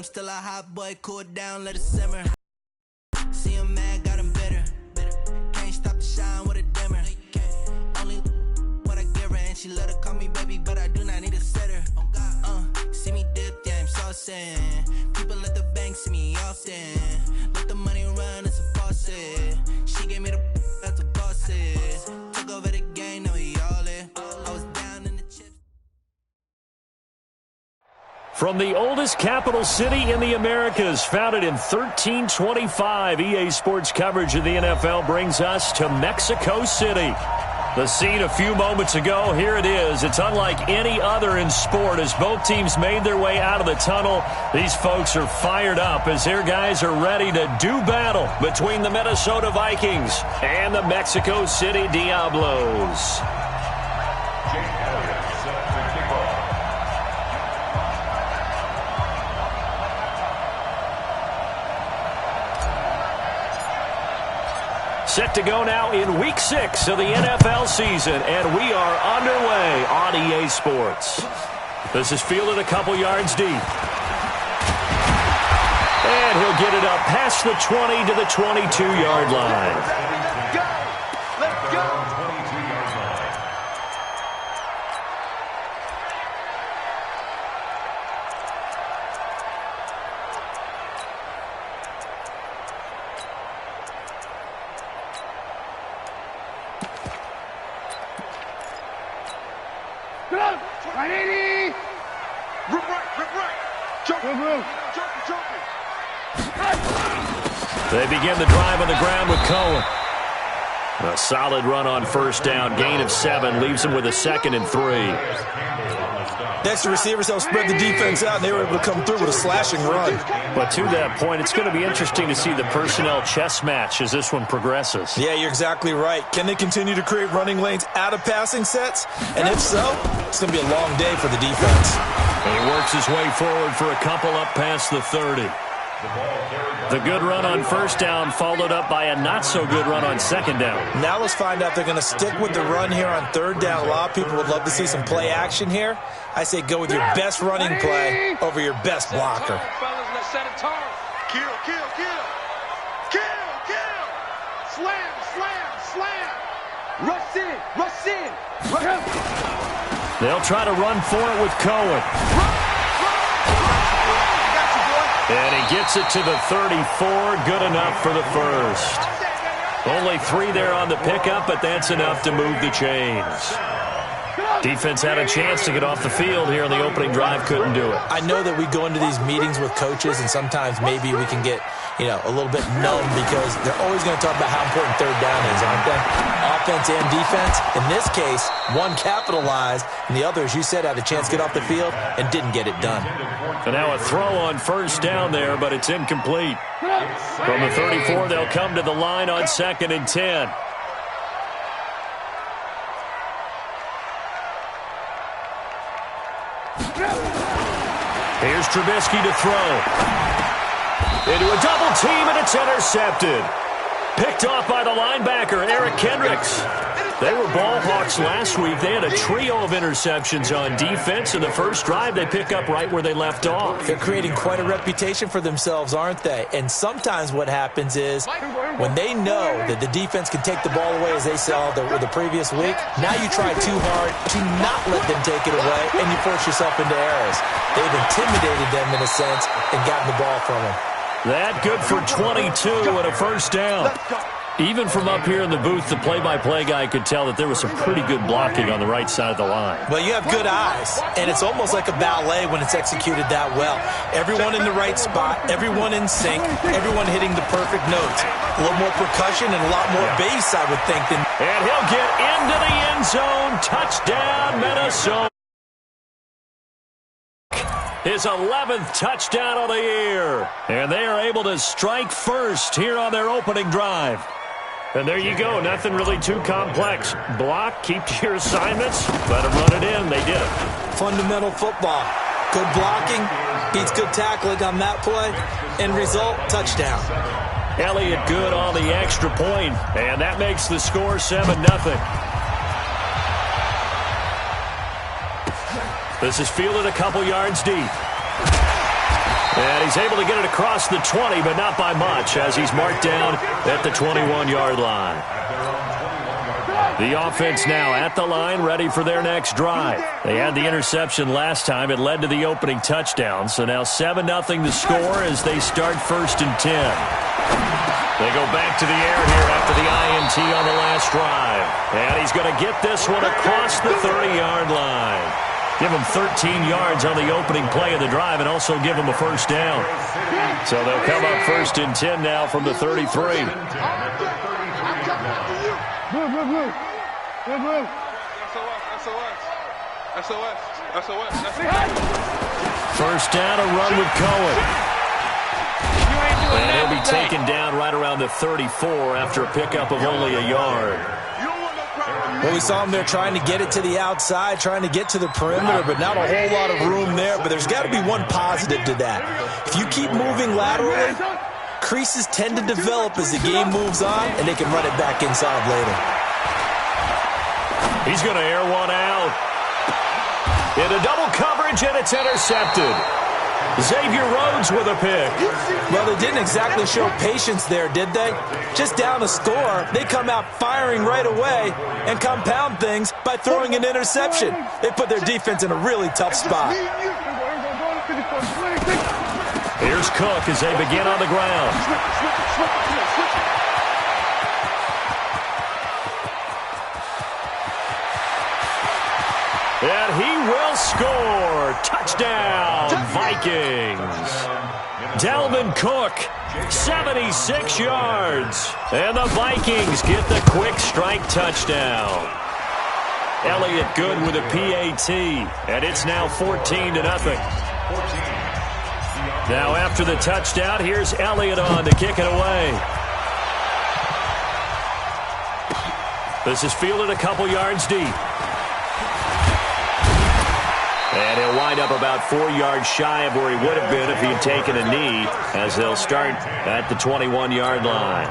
I'm still a hot boy, cool it down, let it simmer. See him mad, got him bitter. Can't stop the shine with a dimmer. Only what I give her, and she love to call me baby, but I do not need a sitter. See me dip, yeah, I'm saucing. People at the bank see me often. Let the money run, it's a faucet. She gave me the that's a boss it. Took over the game, now we all in. I was down in the chips. From the oldest capital city in the Americas, founded in 1325, EA Sports coverage of the NFL brings us to Mexico City. The scene a few moments ago, here it is. It's unlike any other in sport as both teams made their way out of the tunnel. These folks are fired up as their guys are ready to do battle between the Minnesota Vikings and the Mexico City Diablos. Set to go now in Week 6 of the NFL season, and we are underway on EA Sports. This is fielded a couple yards deep. And he'll get it up past the 20 to the 22-yard line. Let's go! They begin the drive on the ground with Cohen. A solid run on first down. Gain of 7 leaves him with a 2nd and 3. Next, the receivers help spread the defense out, and they were able to come through with a slashing run. But to that point, it's going to be interesting to see the personnel chess match as this one progresses. Yeah, you're exactly right. Can they continue to create running lanes out of passing sets? And if so, it's going to be a long day for the defense. And he works his way forward for a couple up past the 30. The good run on first down followed up by a not-so-good run on second down. Now let's find out if they're going to stick with the run here on third down. A lot of people would love to see some play action here. I say go with your best running play over your best blocker. Let's set it tall. Kill, kill, kill. Kill, kill. Slam, slam, slam. Rush in, rush in. They'll try to run for it with Cohen. And he gets it to the 34. Good enough for the first. Only 3 there on the pickup, but that's enough to move the chains. Defense had a chance to get off the field here on the opening drive. Couldn't do it. I know that we go into these meetings with coaches, and sometimes maybe we can get, a little bit numb because they're always going to talk about how important third down is, aren't they? Offense and defense. In this case, one capitalized, and the other, as you said, had a chance to get off the field and didn't get it done. And now a throw on first down there, but it's incomplete. From the 34, they'll come to the line on 2nd and 10. Here's Trubisky to throw. Into a double team, and it's intercepted. Picked off by the linebacker, Eric Kendricks. They were ball hawks last week. They had a trio of interceptions on defense. In the first drive, they pick up right where they left off. They're creating quite a reputation for themselves, aren't they? And sometimes what happens is when they know that the defense can take the ball away, as they saw the previous week, now you try too hard to not let them take it away, and you force yourself into errors. They've intimidated them in a sense and gotten the ball from them. That good for 22 and a first down. Even from up here in the booth, the play-by-play guy could tell that there was some pretty good blocking on the right side of the line. Well, you have good eyes, and it's almost like a ballet when it's executed that well. Everyone in the right spot, everyone in sync, everyone hitting the perfect notes. A little more percussion and a lot more bass, I would think. And he'll get into the end zone. Touchdown, Minnesota. His 11th touchdown of the year. And they are able to strike first here on their opening drive. And there you go. Nothing really too complex. Block, keep to your assignments, let them run it in. They did it. Fundamental football. Good blocking beats good tackling on that play. End result, touchdown. Elliott good on the extra point, and that makes the score 7-0. This is fielded a couple yards deep. And he's able to get it across the 20, but not by much, as he's marked down at the 21-yard line. The offense now at the line, ready for their next drive. They had the interception last time. It led to the opening touchdown. So now 7-0 the score as they start 1st and 10. They go back to the air here after the INT on the last drive. And he's going to get this one across the 30-yard line. Give him 13 yards on the opening play of the drive and also give him a first down. So they'll come up 1st and 10 now from the 33. First down, a run with Cohen. And he'll be taken down right around the 34 after a pickup of only a yard. Well, we saw him there trying to get it to the outside, trying to get to the perimeter, but not a whole lot of room there. But there's got to be one positive to that. If you keep moving laterally, creases tend to develop as the game moves on, and they can run it back inside later. He's going to air one out. Into double coverage, and it's intercepted. Xavier Rhodes with a pick. Well, they didn't exactly show patience there, did they? Just down a score, they come out firing right away and compound things by throwing an interception. They put their defense in a really tough spot. Here's Cook as they begin on the ground. And he will score. Touchdown, Vikings. Dalvin Cook, 76 yards. And the Vikings get the quick strike touchdown. Elliott good with a PAT. And it's now 14-0. Now after the touchdown, here's Elliott on to kick it away. This is fielded a couple yards deep. And he'll wind up about 4 yards shy of where he would have been if he had taken a knee, as they'll start at the 21-yard line.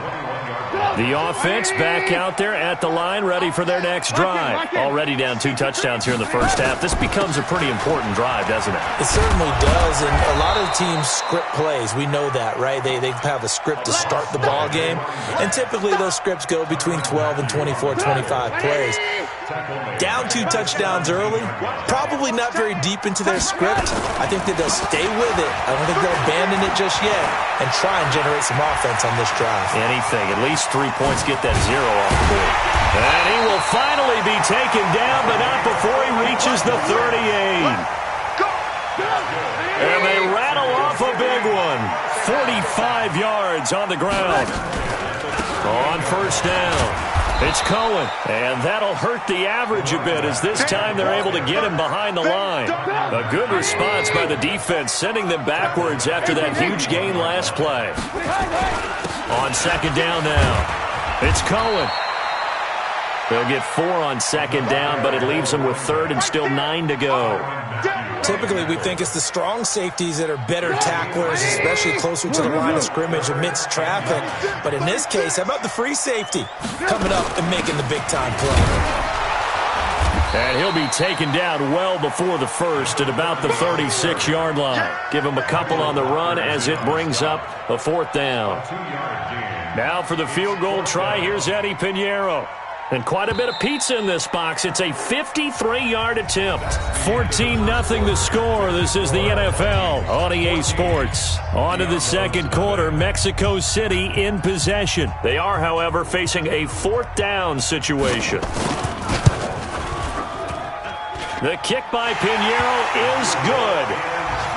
The offense back out there at the line, ready for their next drive. Already down 2 touchdowns here in the first half. This becomes a pretty important drive, doesn't it? It certainly does, and a lot of teams script plays. We know that, right? They have a script to start the ball game, and typically those scripts go between 12 and 24, 25 plays. Down 2 touchdowns early, probably not very deep into their script. I think that they'll stay with it. I don't think they'll abandon it just yet and try and generate some offense on this drive. Anything, at least 3 points, get that 0 off the board. And he will finally be taken down, but not before he reaches the 38. And they rattle off a big one. 45 yards on the ground. On first down. It's Cohen, and that'll hurt the average a bit as this time they're able to get him behind the line. A good response by the defense, sending them backwards after that huge gain last play. On second down now, it's Cohen. They'll get 4 on second down, but it leaves them with 3rd and still 9 to go. Typically, we think it's the strong safeties that are better tacklers, especially closer to the line of scrimmage amidst traffic. But in this case, how about the free safety coming up and making the big-time play? And he'll be taken down well before the first at about the 36-yard line. Give him a couple on the run as it brings up a 4th down. Now for the field goal try, here's Eddie Pinheiro. And quite a bit of pizza in this box. It's a 53-yard attempt. 14-0 the score. This is the NFL on EA Sports. On to the second quarter. Mexico City in possession. They are, however, facing a 4th down situation. The kick by Pinheiro is good.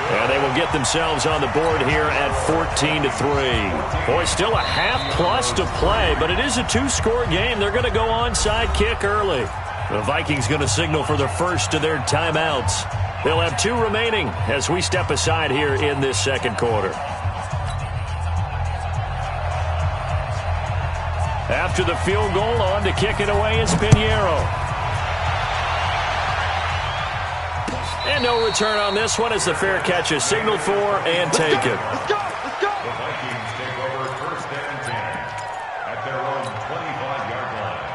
And they will get themselves on the board here at 14-3. Boy, still a half plus to play, but it is a 2-score game. They're going to go onside kick early. The Vikings going to signal for the first of their timeouts. They'll have 2 remaining as we step aside here in this second quarter. After the field goal, on to kick it away is Pinheiro. And no return on this one as the fair catch is signaled for and taken. Let's go! The Vikings take over 1st and 10 at their own 25-yard line.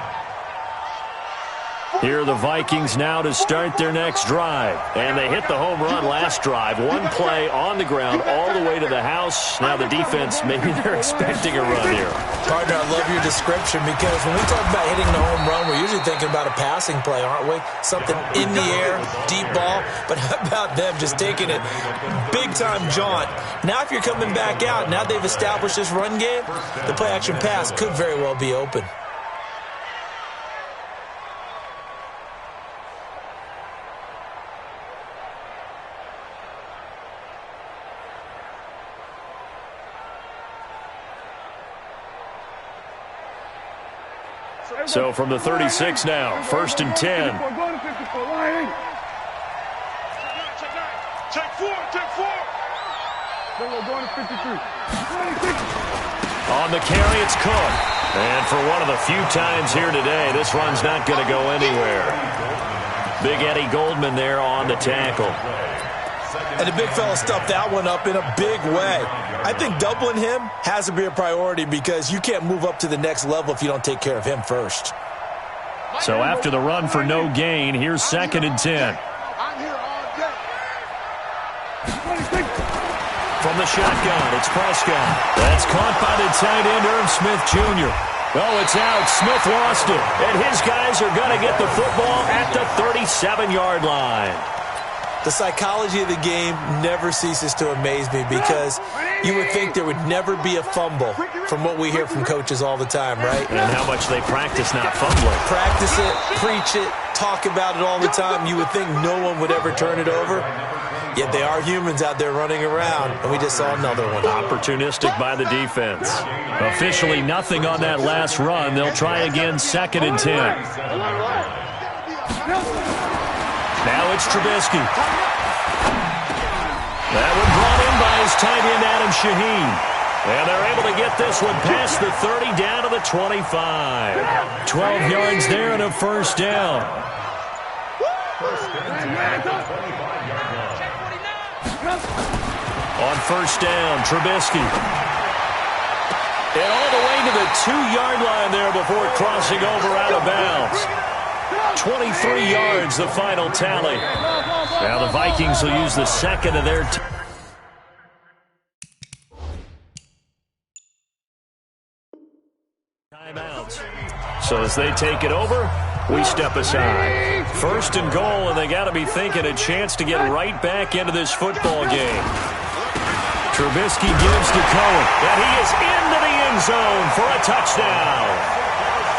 Here are the Vikings now to start their next drive. And they hit the home run last drive. One play on the ground all the way to the house. Now the defense, maybe they're expecting a run here. Partner, I love your description because when we talk about hitting the home run, we're usually thinking about a passing play, aren't we? Something in the air, deep ball. But how about them just taking it big-time jaunt? Now if you're coming back out, now they've established this run game, the play-action pass could very well be open. So from the 36 now, 1st and 10. Take 4, take 4. Going to 53. On the carry, it's Cook. And for one of the few times here today, this run's not going to go anywhere. Big Eddie Goldman there on the tackle. And the big fella stuffed that one up in a big way. I think doubling him has to be a priority because you can't move up to the next level if you don't take care of him first. So after the run for no gain, here's 2nd and 10. From the shotgun, it's Prescott. That's caught by the tight end, Irv Smith Jr. Oh, it's out. Smith lost it. And his guys are going to get the football at the 37-yard line. The psychology of the game never ceases to amaze me because you would think there would never be a fumble from what we hear from coaches all the time, right? And how much they practice not fumbling. Practice it, preach it, talk about it all the time. You would think no one would ever turn it over. Yet they are humans out there running around, and we just saw another one. Opportunistic by the defense. Officially nothing on that last run. They'll try again, 2nd and 10. Now it's Trubisky. That one brought in by his tight end, Adam Shaheen. And they're able to get this one past the 30 down to the 25. 12 yards there and a first down. On first down, Trubisky. And all the way to the 2-yard line there before crossing over out of bounds. 23 yards, the final tally. Now the Vikings will use the second of their timeouts. So as they take it over, we step aside. 1st and goal, and they got to be thinking a chance to get right back into this football game. Trubisky gives to Cohen, and he is into the end zone for a touchdown.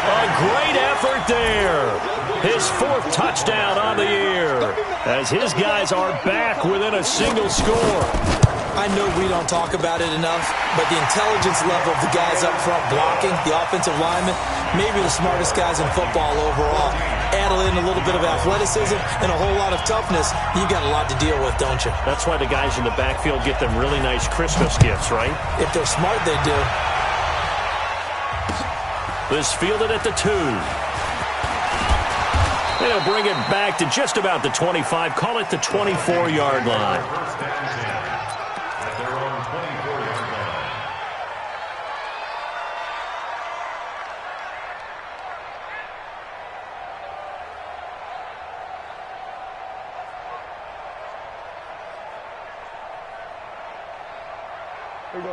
A great effort there. His 4th touchdown on the year as his guys are back within a single score. I know we don't talk about it enough, but the intelligence level of the guys up front blocking, the offensive linemen, maybe the smartest guys in football overall. Add in a little bit of athleticism and a whole lot of toughness, you've got a lot to deal with, don't you? That's why the guys in the backfield get them really nice Christmas gifts, right? If they're smart, they do. This fielded at the 2. And he'll bring it back to just about the 25. Call it the 24-yard line.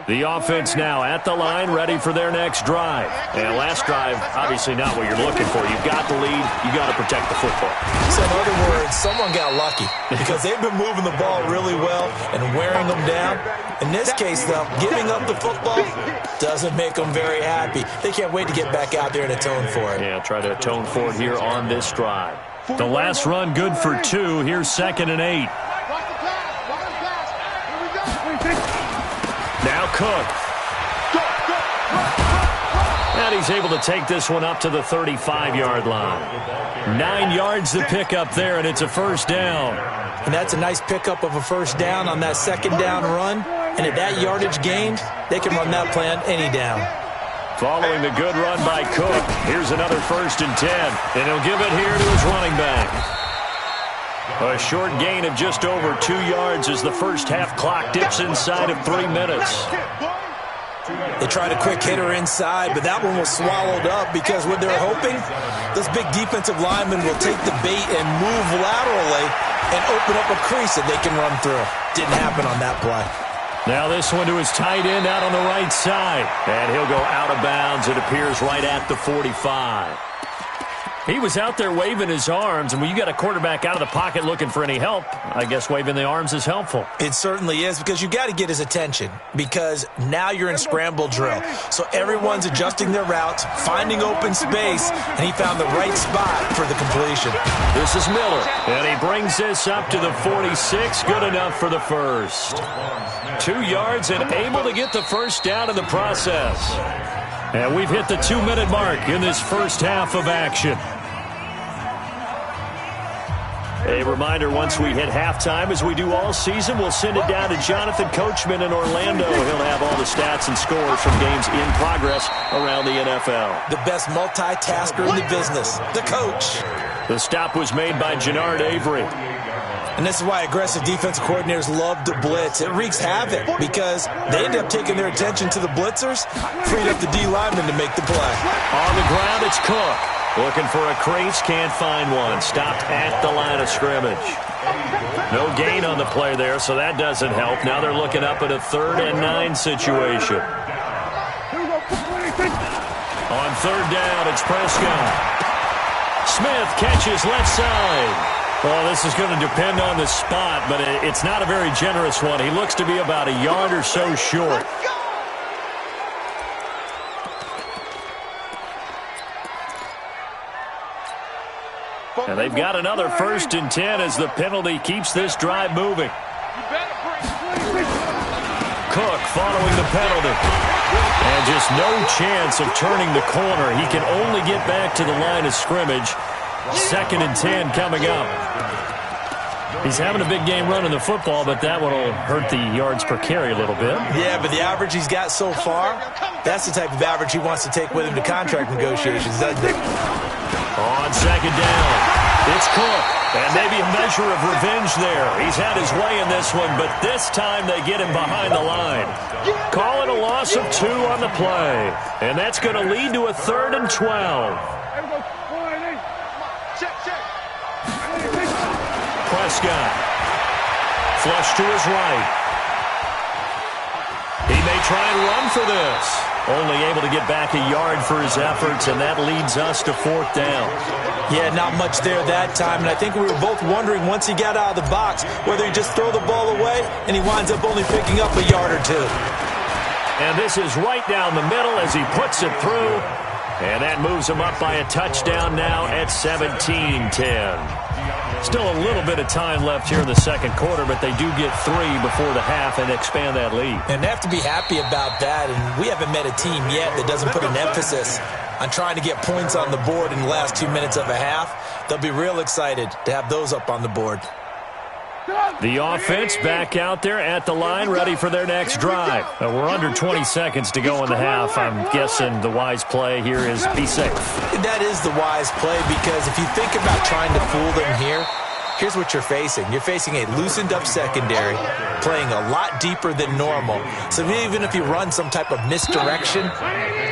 The offense now at the line, ready for their next drive. And last drive, obviously not what you're looking for. You've got the lead. You got to protect the football. So in other words, someone got lucky because they've been moving the ball really well and wearing them down. In this case, though, giving up the football doesn't make them very happy. They can't wait to get back out there and atone for it. Yeah, try to atone for it here on this drive. The last run good for 2. Here's 2nd and 8. Now Cook. And he's able to take this one up to the 35-yard line. 9 yards to pick up there, and it's a first down. And that's a nice pickup of a first down on that 2nd down run. And at that yardage gained, they can run that play on any down. Following the good run by Cook, here's another 1st and 10. And he'll give it here to his running back. A short gain of just over 2 yards as the first half clock dips inside of 3 minutes. They tried a quick hitter inside, but that one was swallowed up because what they're hoping, this big defensive lineman will take the bait and move laterally and open up a crease that they can run through. Didn't happen on that play. Now this one to his tight end out on the right side. And he'll go out of bounds. It appears right at the 45. He was out there waving his arms, and when you got a quarterback out of the pocket looking for any help, I guess waving the arms is helpful. It certainly is, because you got to get his attention, because now you're in scramble drill. So everyone's adjusting their routes, finding open space, and he found the right spot for the completion. This is Miller, and he brings this up to the 46. Good enough for the first. 2 yards and able to get the first down in the process. And we've hit the 2-minute mark in this first half of action. A reminder, once we hit halftime, as we do all season, we'll send it down to Jonathan Coachman in Orlando. He'll have all the stats and scores from games in progress around the NFL. The best multitasker in the business, the coach. The stop was made by Jannard Avery. And this is why aggressive defensive coordinators love to blitz. It wreaks havoc because they end up taking their attention to the blitzers, freed up the D lineman to make the play. On the ground, it's Cook. Looking for a crease, can't find one. Stopped at the line of scrimmage. No gain on the play there, so that doesn't help. Now they're looking up at a 3rd and 9 situation. On 3rd down, it's Prescott. Smith catches left side. Well, this is going to depend on the spot, but it's not a very generous one. He looks to be about a yard or so short. And they've got another 1st and 10 as the penalty keeps this drive moving. Cook following the penalty. And just no chance of turning the corner. He can only get back to the line of scrimmage. 2nd and 10 coming up. He's having a big game running the football, but that one will hurt the yards per carry a little bit. Yeah, but the average he's got so far, that's the type of average he wants to take with him to contract negotiations, doesn't it? On 2nd down, it's Cook. And maybe a measure of revenge there. He's had his way in this one, but this time they get him behind the line. Call it a loss of 2 on the play. And that's going to lead to a 3rd and 12. Prescott. Flush to his right. He may try and run for this. Only able to get back a yard for his efforts, and that leads us to 4th down. Yeah, not much there that time, and I think we were both wondering once he got out of the box whether he'd just throw the ball away, and he winds up only picking up a yard or 2. And this is right down the middle as he puts it through, and that moves him up by a touchdown now at 17-10. Still a little bit of time left here in the 2nd quarter, but they do get 3 before the half and expand that lead. And they have to be happy about that, and we haven't met a team yet that doesn't put an emphasis on trying to get points on the board in the last 2 minutes of a half. They'll be real excited to have those up on the board. The offense back out there at the line, ready for their next drive. We're under 20 seconds to go in the half. I'm guessing the wise play here is be safe. That is the wise play, because if you think about trying to fool them here, here's what you're facing. You're facing a loosened up secondary, playing a lot deeper than normal. So even if you run some type of misdirection,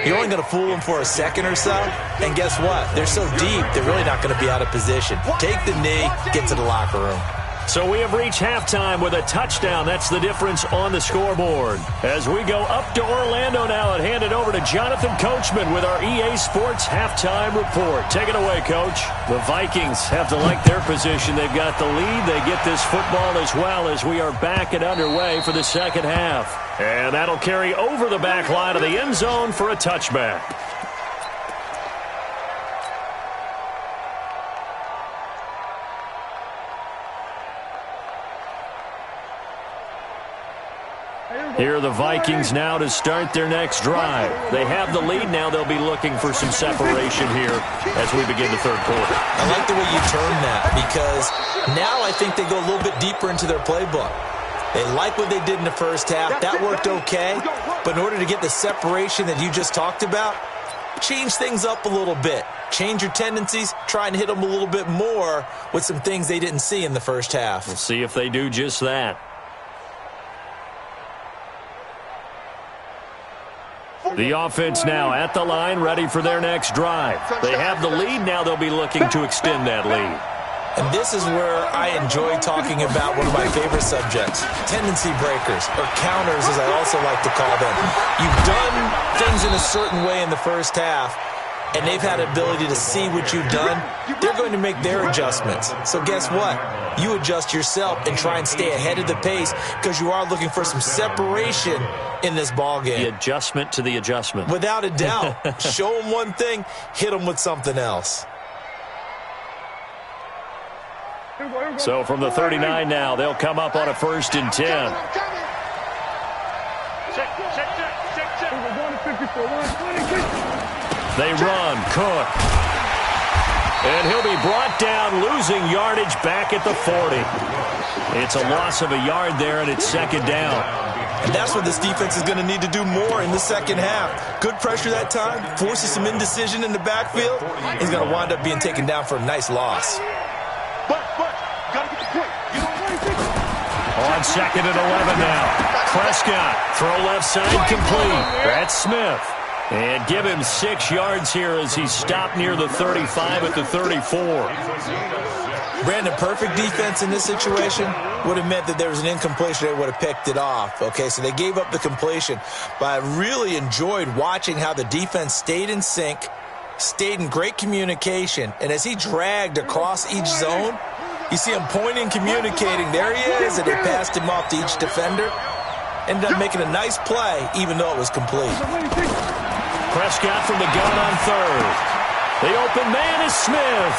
you're only going to fool them for a second or so. And guess what? They're so deep, they're really not going to be out of position. Take the knee, get to the locker room. So we have reached halftime with a touchdown. That's the difference on the scoreboard. As we go up to Orlando now and hand it over to Jonathan Coachman with our EA Sports halftime report. Take it away, Coach. The Vikings have to like their position. They've got the lead. They get this football as well as we are back and underway for the 2nd half. And that'll carry over the back line of the end zone for a touchback. Here are the Vikings now to start their next drive. They have the lead now. They'll be looking for some separation here as we begin the 3rd quarter. I like the way you term that, because now I think they go a little bit deeper into their playbook. They like what they did in the first half. That worked okay. But in order to get the separation that you just talked about, change things up a little bit. Change your tendencies. Try and hit them a little bit more with some things they didn't see in the first half. We'll see if they do just that. The offense now at the line, ready for their next drive. They have the lead. Now they'll be looking to extend that lead. And this is where I enjoy talking about one of my favorite subjects, tendency breakers, or counters as I also like to call them. You've done things in a certain way in the first half, and they've had the ability to see what you've done. They're going to make their adjustments. So guess what? You adjust yourself and try and stay ahead of the pace because you are looking for some separation in this ball game. The adjustment to the adjustment. Without a doubt. Show them one thing, hit them with something else. So from the 39 now, they'll come up on a 1st and 10. They run, Cook. And he'll be brought down, losing yardage back at the 40. It's a loss of a yard there, and it's 2nd down. And that's what this defense is going to need to do more in the second half. Good pressure that time, forces some indecision in the backfield. He's going to wind up being taken down for a nice loss. On 2nd and 11 now. Prescott, throw left side complete. That's Smith. And give him 6 yards here as he stopped near the 35 at the 34. Brandon, perfect defense in this situation would have meant that there was an incompletion. They would have picked it off. Okay, so they gave up the completion. But I really enjoyed watching how the defense stayed in sync, stayed in great communication. And as he dragged across each zone, you see him pointing, communicating. There he is, and they passed him off to each defender. Ended up making a nice play, even though it was complete. Prescott from the gun on 3rd. The open man is Smith.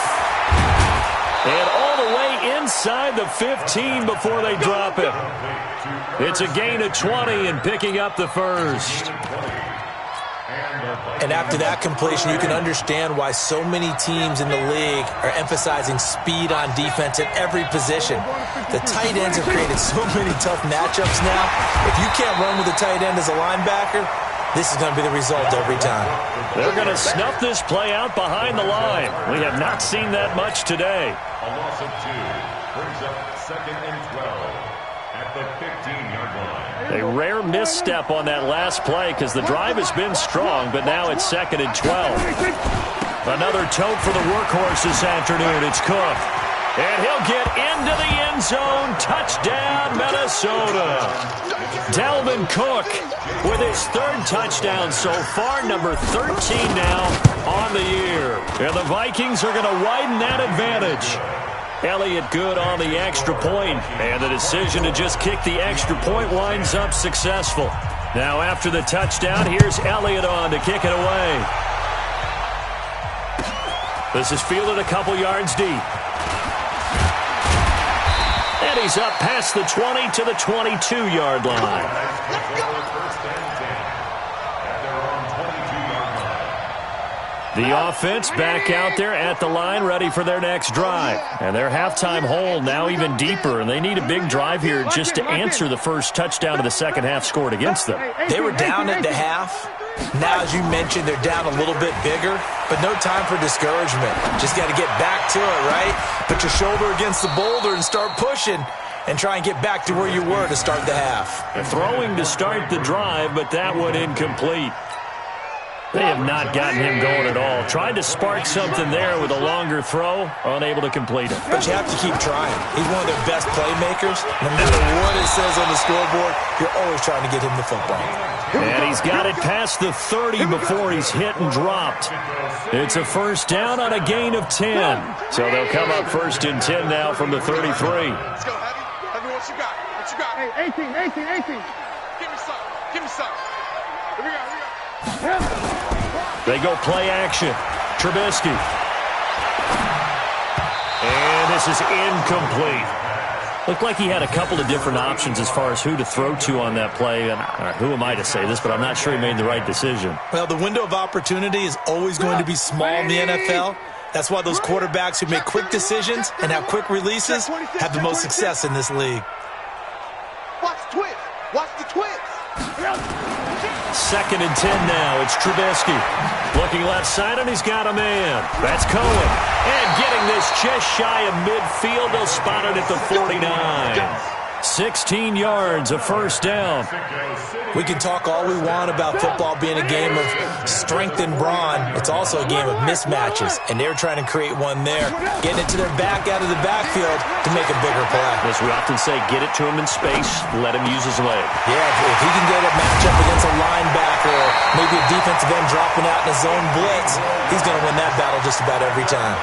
And all the way inside the 15 before they drop it. It's a gain of 20 and picking up the 1st. And after that completion, you can understand why so many teams in the league are emphasizing speed on defense at every position. The tight ends have created so many tough matchups now. If you can't run with a tight end as a linebacker, this is going to be the result every time. They're going to snuff this play out behind the line. We have not seen that much today. A loss of 2 brings up 2nd and 12 at the 15-yard line. A rare misstep on that last play because the drive has been strong, but now it's 2nd and 12. Another tote for the workhorse this afternoon. It's Cook. And he'll get into the end zone. Touchdown, Minnesota. Dalvin Cook with his 3rd touchdown so far, number 13 now on the year. And the Vikings are going to widen that advantage. Elliott good on the extra point, and the decision to just kick the extra point winds up successful. Now after the touchdown, here's Elliott on to kick it away. This is fielded a couple yards deep. And he's up past the 20 to the 22-yard line. The offense back out there at the line, ready for their next drive. And their halftime hole now even deeper, and they need a big drive here just to answer the first touchdown of the second half scored against them. They were down at the half. Now, as you mentioned, they're down a little bit bigger, but no time for discouragement. Just got to get back to it, right? Put your shoulder against the boulder and start pushing and try and get back to where you were to start the half. Throwing to start the drive, but that one incomplete. They have not gotten him going at all. Tried to spark something there with a longer throw, unable to complete it. But you have to keep trying. He's one of their best playmakers. No matter what it says on the scoreboard, you're always trying to get him the football. And he's got it past the 30 before he's hit and dropped. It's a first down on a gain of 10. So they'll come up 1st and 10 now from the 33. Let's go, Heavy. Heavy, what you got? What you got? Hey, 18. Give me some. Give me some. Here we go. They go play action. Trubisky. And this is incomplete. Looked like he had a couple of different options as far as who to throw to on that play. And who am I to say this, but I'm not sure he made the right decision. Well, the window of opportunity is always going to be small in the NFL. That's why those quarterbacks who make quick decisions and have quick releases have the most success in this league. Watch the twist. Watch the twist. 2nd and 10 now. It's Trubisky. Looking left side, and he's got a man. That's Cohen. And getting this just shy of midfield. They'll spot it at the 49. 16 yards, a first down. We can talk all we want about football being a game of strength and brawn. It's also a game of mismatches, and they're trying to create one there, getting it to their back out of the backfield to make a bigger play. As we often say, get it to him in space, let him use his leg. Yeah, if he can get a matchup against a linebacker or maybe a defensive end dropping out in his own blitz, he's going to win that battle just about every time.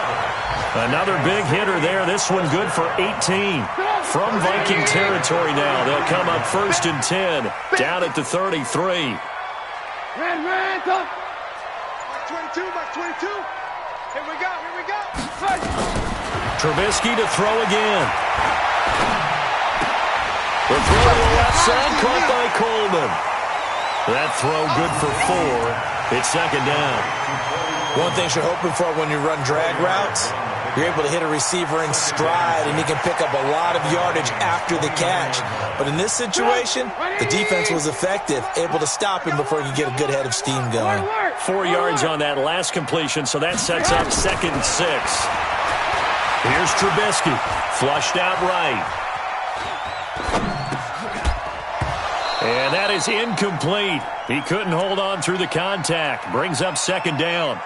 Another big hitter there. This one good for 18. From Viking territory now, they'll come up 1st and 10, down at the 33. Ran, come. Mark 22, Mark 22. Here we go, here we go. Trubisky to throw again. The throw to the left side, caught by Coleman. That throw good for 4. It's 2nd down. One thing you're hoping for when you run drag routes, you're able to hit a receiver in stride, and he can pick up a lot of yardage after the catch. But in this situation, the defense was effective, able to stop him before he could get a good head of steam going. 4 yards on that last completion, so that sets up 2nd and 6. Here's Trubisky, flushed out right. And that is incomplete. He couldn't hold on through the contact. Brings up 2nd down.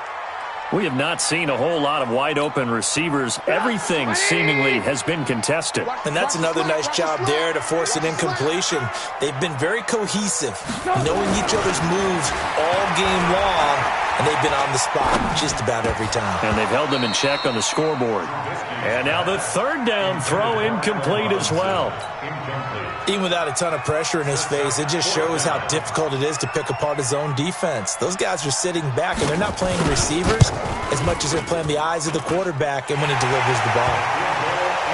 We have not seen a whole lot of wide-open receivers. Everything seemingly has been contested. And that's another nice job there to force an incompletion. They've been very cohesive, knowing each other's moves all game long, and they've been on the spot just about every time. And they've held them in check on the scoreboard. And now the 3rd down throw incomplete as well. Even without a ton of pressure in his face, it just shows how difficult it is to pick apart his own defense. Those guys are sitting back, and they're not playing receivers as much as they're playing the eyes of the quarterback and when he delivers the ball.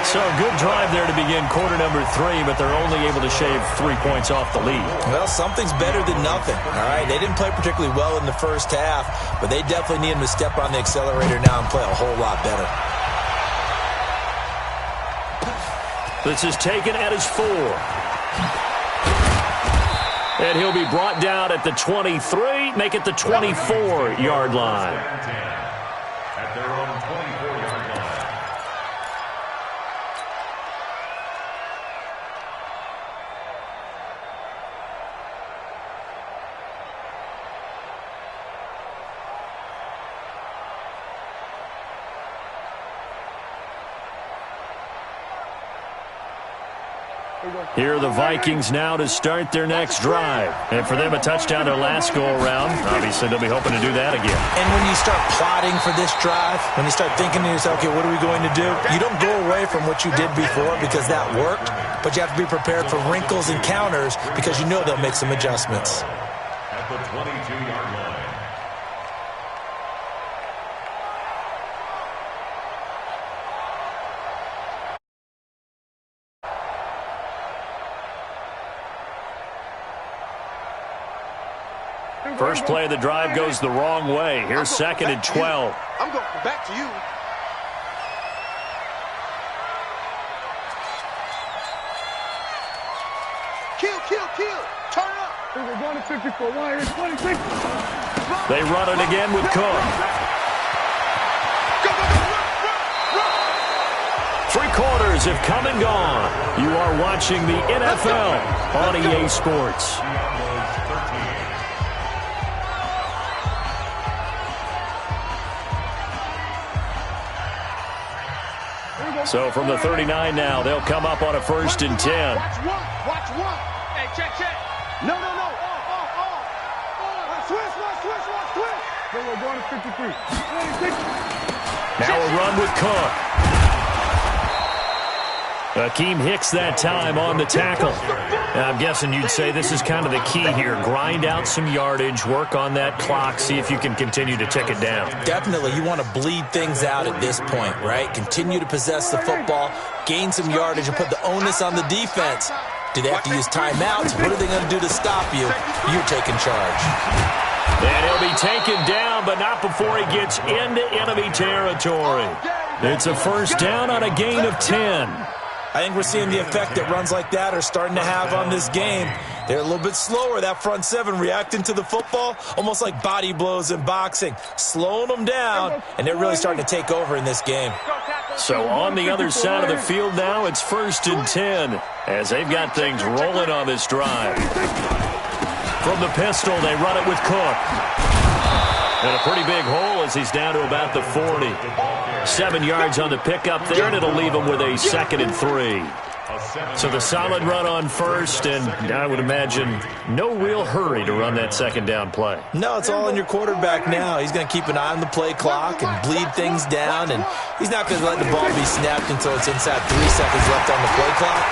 So a good drive there to begin quarter number 3, but they're only able to shave 3 points off the lead. Well, something's better than nothing, all right? They didn't play particularly well in the first half, but they definitely need him to step on the accelerator now and play a whole lot better. This is taken at his 4. And he'll be brought down at the 23, make it the 24-yard line. At their own 24-yard line. Here are the Vikings now to start their next drive. And for them, a touchdown their last go-around. Obviously, they'll be hoping to do that again. And when you start plotting for this drive, when you start thinking to yourself, okay, what are we going to do? You don't go away from what you did before because that worked, but you have to be prepared for wrinkles and counters because you know they'll make some adjustments. At the 22-yard line. First play of the drive goes the wrong way. Here's 2nd and 12. I'm going back to you. Kill, kill, kill. Turn up. We're going to 54. Wire is 26. They run it again with Cook. Go, go, go, run. 3 quarters have come and gone. You are watching the NFL on EA Sports. So from the 39 now, they'll come up on a 1st and 10. Watch one. Watch one. Hey, check, check. No, no, no. Switch. Then we're going to 53. 26. Now a run with Cook. Akeem Hicks that time on the tackle. And I'm guessing you'd say this is kind of the key here. Grind out some yardage, work on that clock, see if you can continue to tick it down. Definitely. You want to bleed things out at this point, right? Continue to possess the football, gain some yardage, and put the onus on the defense. Do they have to use timeouts? What are they going to do to stop you? You're taking charge. And he'll be taken down, but not before he gets into enemy territory. It's a 1st down on a gain of 10. I think we're seeing the effect that runs like that are starting to have on this game. They're a little bit slower, that front 7, reacting to the football, almost like body blows in boxing, slowing them down, and they're really starting to take over in this game. So on the other side of the field now, it's 1st and 10 as they've got things rolling on this drive. From the pistol, they run it with Cook. And a pretty big hole as he's down to about the 40. 7 yards on the pickup there, and it'll leave him with a 2nd and 3. So the solid run on first, and I would imagine no real hurry to run that 2nd down play. No, it's all on your quarterback now. He's going to keep an eye on the play clock and bleed things down, and he's not going to let the ball be snapped until it's inside 3 seconds left on the play clock.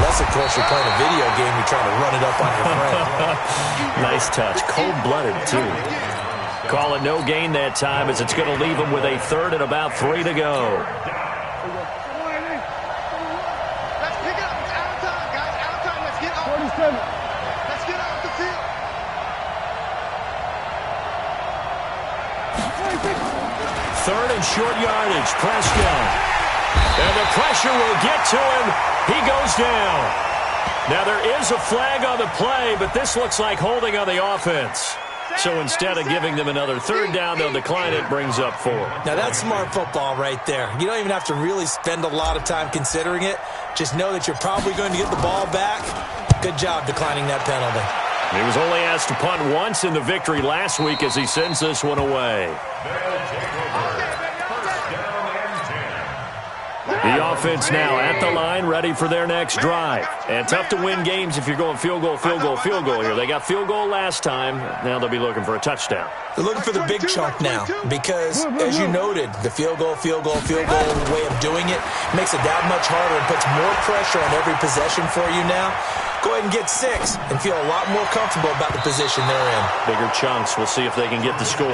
Unless, of course, you're playing a video game, you're trying to run it up on your friend. Nice touch. Cold-blooded, too. Call it no gain that time as it's going to leave him with a 3rd and about 3 to go. Let's get off the field. 3rd and short yardage. Prescott. And the pressure will get to him. He goes down. Now there is a flag on the play, but this looks like holding on the offense. So instead of giving them another 3rd down, they'll decline it, brings up 4. Now that's smart football right there. You don't even have to really spend a lot of time considering it. Just know that you're probably going to get the ball back. Good job declining that penalty. He was only asked to punt once in the victory last week as he sends this one away. The offense now at the line, ready for their next drive. And tough to win games if you're going field goal, field goal, field goal here. They got field goal last time. Now they'll be looking for a touchdown. They're looking for the big chunk now because, as you noted, the field goal way of doing it makes it that much harder and puts more pressure on every possession for you now. Go ahead and get 6 and feel a lot more comfortable about the position they're in. Bigger chunks. We'll see if they can get the score.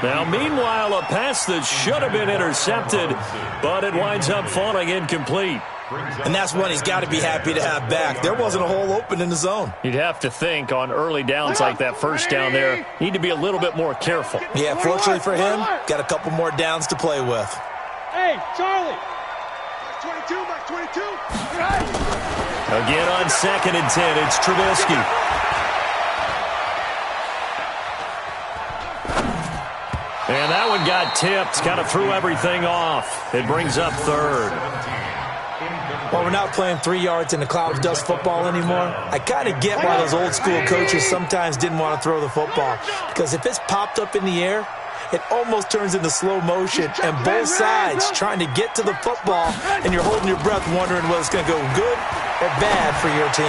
Now, meanwhile, a pass that should have been intercepted, but it winds up falling incomplete. And that's one he's got to be happy to have back. There wasn't a hole open in the zone. You'd have to think on early downs like that 1st down there, need to be a little bit more careful. Yeah, fortunately for him, got a couple more downs to play with. Hey, Charlie. Mark 22. Again on 2nd and 10, it's Trubisky. And that one got tipped, kind of threw everything off. It brings up 3rd. Well, we're not playing 3 yards in the cloud of dust football anymore. I kind of get why those old school coaches sometimes didn't want to throw the football. Because if it's popped up in the air, it almost turns into slow motion, and both sides trying to get to the football, and you're holding your breath wondering whether it's going to go good or bad for your team.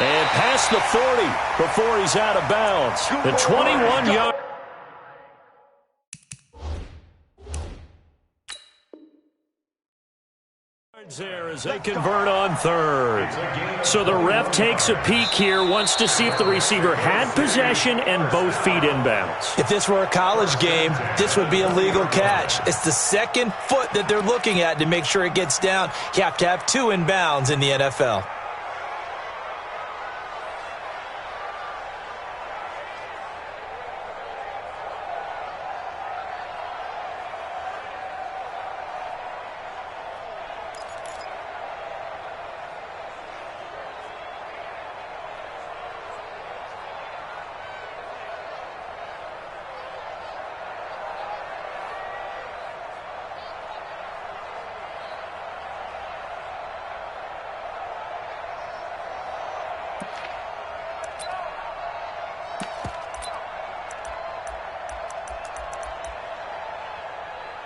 And past the 40 before he's out of bounds. The 21-yard. There as they convert on 3rd. So the ref takes a peek here, wants to see if the receiver had possession and both feet inbounds. If this were a college game, this would be a legal catch. It's the 2nd foot that they're looking at to make sure it gets down. You have to have 2 inbounds in the NFL.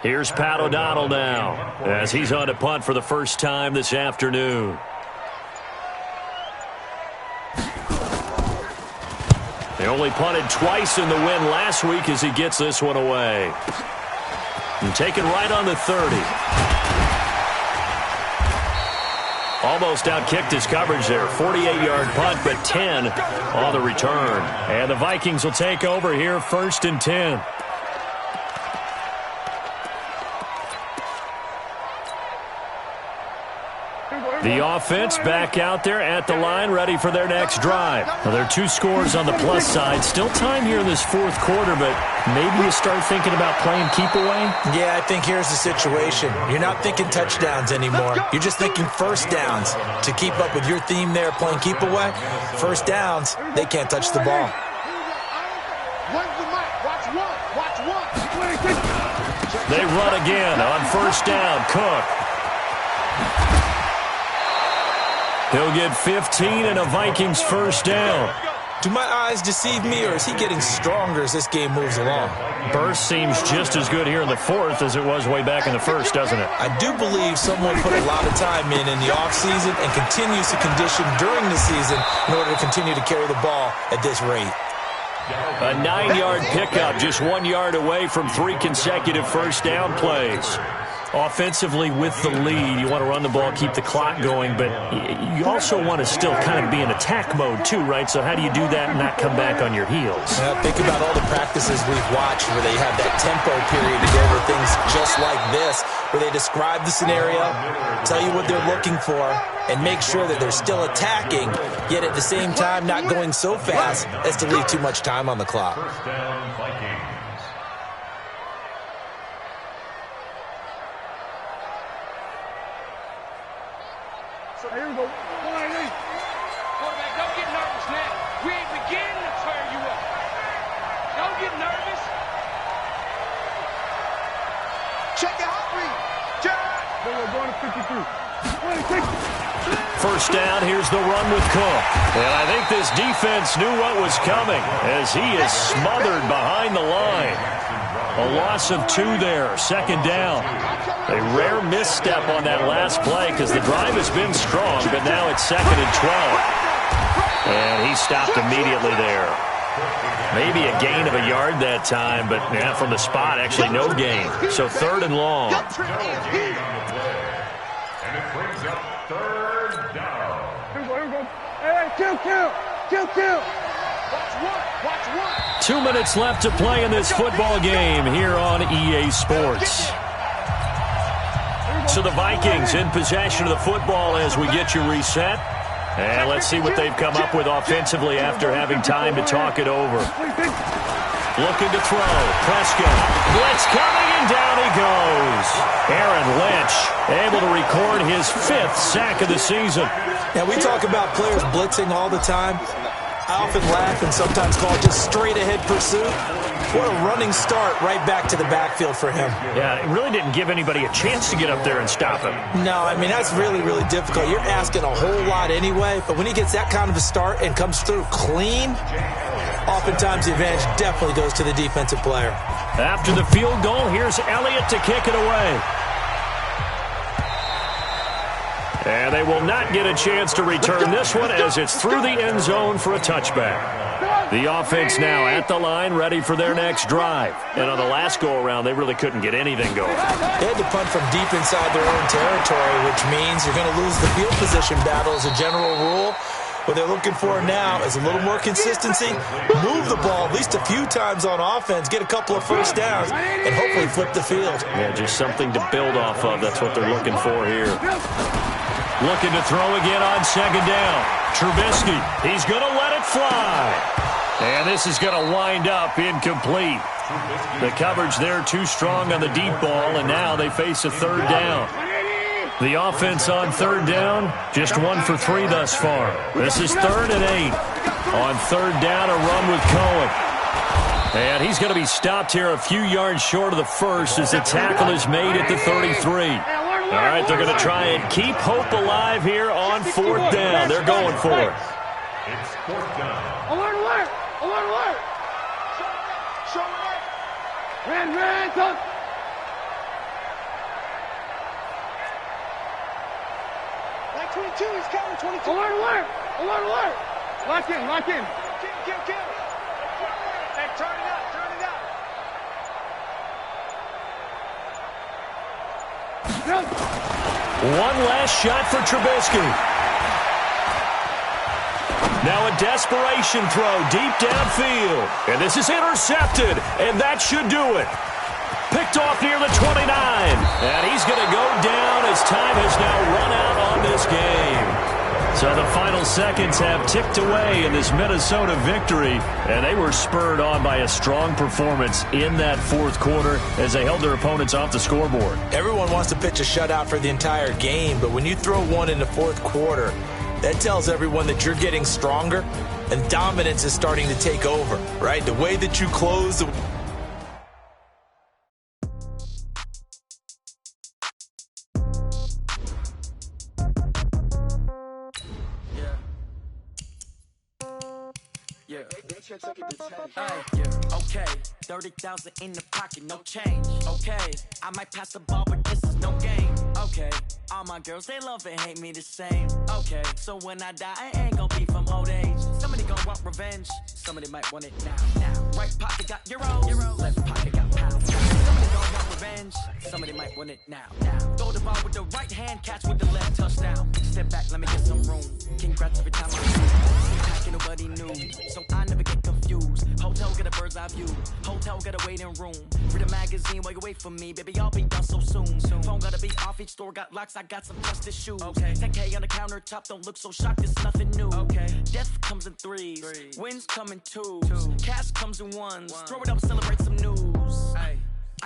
Here's Pat O'Donnell now as he's on to punt for the first time this afternoon. They only punted twice in the win last week as he gets this one away. And taken right on the 30. Almost outkicked his coverage there. 48-yard punt, but 10 on the return. And the Vikings will take over here, 1st and 10. The offense back out there at the line, ready for their next drive. Now, there are 2 scores on the plus side. Still time here in this 4th quarter, but maybe you start thinking about playing keep away? Yeah, I think here's the situation. You're not thinking touchdowns anymore. You're just thinking 1st downs. To keep up with your theme there, playing keep away, 1st downs, they can't touch the ball. When's the mic? Watch one. They run again on first down. Cook. He'll get 15 and a Vikings first down. Do my eyes deceive me, or is he getting stronger as this game moves along? Burst seems just as good here in the fourth as it was way back in the first, doesn't it? I do believe someone put a lot of time in the offseason and continues to condition during the season in order to continue to carry the ball at this rate. A 9-yard pickup, just 1 yard away from 3 consecutive first down plays. Offensively with the lead, you want to run the ball, keep the clock going, but you also want to still kind of be in attack mode too, right? So how do you do that and not come back on your heels? Think about all the practices we've watched where they have that tempo period to go over things just like this, where they describe the scenario, tell you what they're looking for, and make sure that they're still attacking, yet at the same time not going so fast as to leave too much time on the clock. First down, Vikings. Here we go. Quarterback, don't get nervous now. We ain't beginning to tear you up. Don't get nervous. Check your hot read. Check. We're going to 53. First down, here's the run with Cook. And I think this defense knew what was coming as he is smothered behind the line. A loss of 2 there, second down. A rare misstep on that last play because the drive has been strong, but now it's 2nd and 12. And he stopped immediately there. Maybe a gain of a yard that time, but yeah, from the spot, actually no gain. So 3rd and long. And it brings up 3rd down. Here we go. Hey, kill. Watch one. 2 minutes left to play in this football game here on EA Sports. So the Vikings in possession of the football as we get you reset. And let's see what they've come up with offensively after having time to talk it over. Looking to throw. Prescott. Blitz coming, and down he goes. Aaron Lynch able to record his 5th sack of the season. Now, we talk about players blitzing all the time. I often laugh and sometimes call it just straight-ahead pursuit. What a running start right back to the backfield for him. Yeah, it really didn't give anybody a chance to get up there and stop him. No, I mean, that's really, really difficult. You're asking a whole lot anyway, but when he gets that kind of a start and comes through clean, oftentimes the advantage definitely goes to the defensive player. After the field goal, here's Elliott to kick it away. And they will not get a chance to return this one as it's through the end zone for a touchback. The offense now at the line, ready for their next drive. And on the last go-around, they really couldn't get anything going. They had to punt from deep inside their own territory, which means you're going to lose the field position battle as a general rule. What they're looking for now is a little more consistency, move the ball at least a few times on offense, get a couple of first downs, and hopefully flip the field. Yeah, just something to build off of. That's what they're looking for here. Looking to throw again on second down. Trubisky, he's going to let it fly. And this is going to wind up incomplete. The coverage there too strong on the deep ball, and now they face a 3rd down. The offense on 3rd down, just 1 for 3 thus far. This is 3rd and 8. On 3rd down, a run with Cohen. And he's going to be stopped here a few yards short of the first as the tackle is made at the 33. All right, they're going to try and keep hope alive here on 4th down. They're going for it. It's 4th down. Alert! Show alert! Ran, son! Like 22, he's counting 22. Alert! Lock in. Kill. Hey, turn it up. One last shot for Trubisky. Now a desperation throw deep downfield. And this is intercepted, and that should do it. Picked off near the 29. And he's going to go down as time has now run out on this game. So the final seconds have ticked away in this Minnesota victory, and they were spurred on by a strong performance in that 4th quarter as they held their opponents off the scoreboard. Everyone wants to pitch a shutout for the entire game, but when you throw one in the 4th quarter, that tells everyone that you're getting stronger and dominance is starting to take over, right? The way that you close the Yeah. Okay, 30,000 in the pocket, no change. Okay, I might pass the ball, but this is no game. Okay, all my girls, they love and hate me the same. Okay, so when I die, I ain't gon' be from old age. Somebody gon' want revenge, somebody might want it now. Right pocket got euros, left pocket got pounds. Somebody gon' want revenge, somebody might want it now. Throw the ball with the right hand, catch with the left, touchdown. Step back, let me get some room. Congrats every time I see nobody knew, so I never get confused. Hotel get a bird's eye view, hotel get a waiting room. Read a magazine while you wait for me, baby, I'll be done so soon. Phone gotta be off, each store got locks, I got some justice shoes. 10K on the countertop, don't look so shocked, it's nothing new. Death comes in threes, wins come in twos, cash comes in ones. Throw it up, celebrate some news.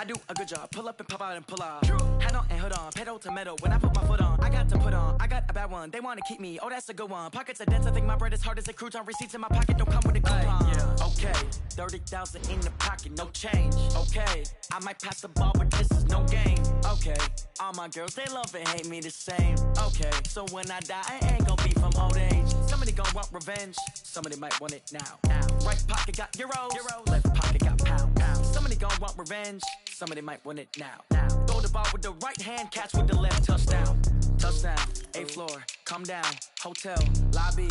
I do a good job, pull up and pop out and pull off. Hat on and hood on, pedal to metal. When I put my foot on, I got to put on. I got a bad one, they wanna keep me. Oh, that's a good one. Pockets are dense, I think my bread is hard as a crouton. Receipts in my pocket don't come with a coupon. Okay, 30,000 in the pocket, no change. Okay, I might pass the ball, but this is no game. Okay, all my girls, they love and hate me the same. Okay, so when I die, I ain't gon' be from old age. Somebody gon' want revenge, somebody might want it now. Right pocket got euros, left pocket got pounds. Somebody gon' want revenge, somebody might want it now. Throw the ball with the right hand, catch with the left, touchdown. Touchdown, 8th floor, come down, hotel, lobby.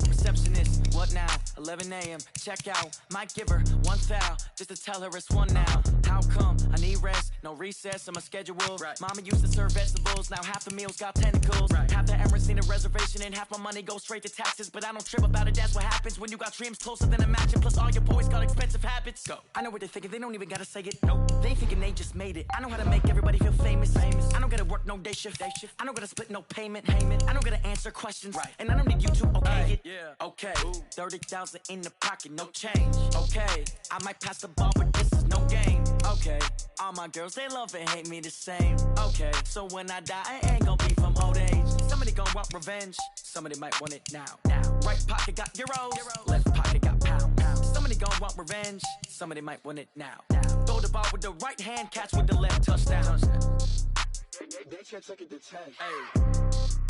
Receptionist, what now? 11 a.m., check out. Might give her one foul, just to tell her it's one now. How come? I need rest, no recess on my schedule. Mama used to serve vegetables, now half the meals got tentacles. Half the Emirates need a reservation and half my money goes straight to taxes. But I don't trip about it, that's what happens when you got dreams closer than a match. And plus all your boys got expensive habits. Go. I know what they're thinking, they don't even gotta say it. Nope. They thinking they just made it. I know how to make everybody feel famous. I don't gotta work no day shift. I don't gotta split no payment. I don't gotta answer questions. And I don't need you to okay it. Okay, 30,000 in the pocket, no change. Okay, I might pass the ball, but this is no game. Okay, all my girls, they love and hate me the same. Okay, so when I die, I ain't gon' be from old age. Somebody gon' want revenge, somebody might want it now. Right pocket got euros, left pocket got pounds. Somebody gon' want revenge, somebody might want it now. Throw the ball with the right hand, catch with the left, touchdown. They can't take it to 10.